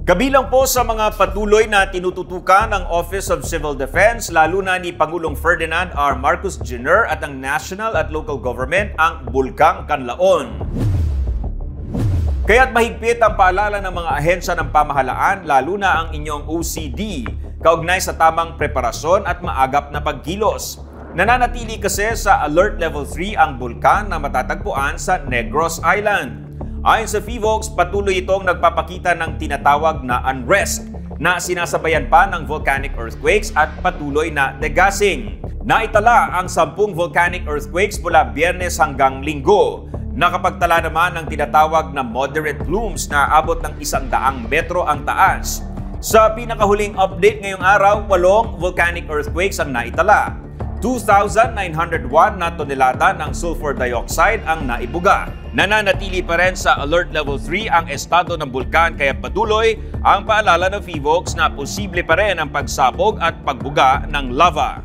Kabilang po sa mga patuloy na tinututukan ng Office of Civil Defense, lalo na ni Pangulong Ferdinand R. Marcos Jr. at ang national at local government, ang Bulkang Kanlaon. Kaya't mahigpit ang paalala ng mga ahensya ng pamahalaan, lalo na ang inyong OCD, kaugnay sa tamang preparasyon at maagap na pagkilos. Nananatili kasi sa Alert Level 3 ang bulkan na matatagpuan sa Negros Island. Ayon sa PHIVOLCS, patuloy itong nagpapakita ng tinatawag na unrest na sinasabayan pa ng volcanic earthquakes at patuloy na degassing. Naitala ang 10 volcanic earthquakes mula Biyernes hanggang Linggo. Nakapagtala naman ng tinatawag na moderate plumes na abot ng 100 metro ang taas. Sa pinakahuling update ngayong araw, 8 volcanic earthquakes ang naitala. 2,901 na tonelada ng sulfur dioxide ang naibuga. Nananatili pa rin sa Alert Level 3 ang estado ng bulkan, kaya patuloy ang paalala ng PHIVOLCS na posible pa rin ang pagsabog at pagbuga ng lava.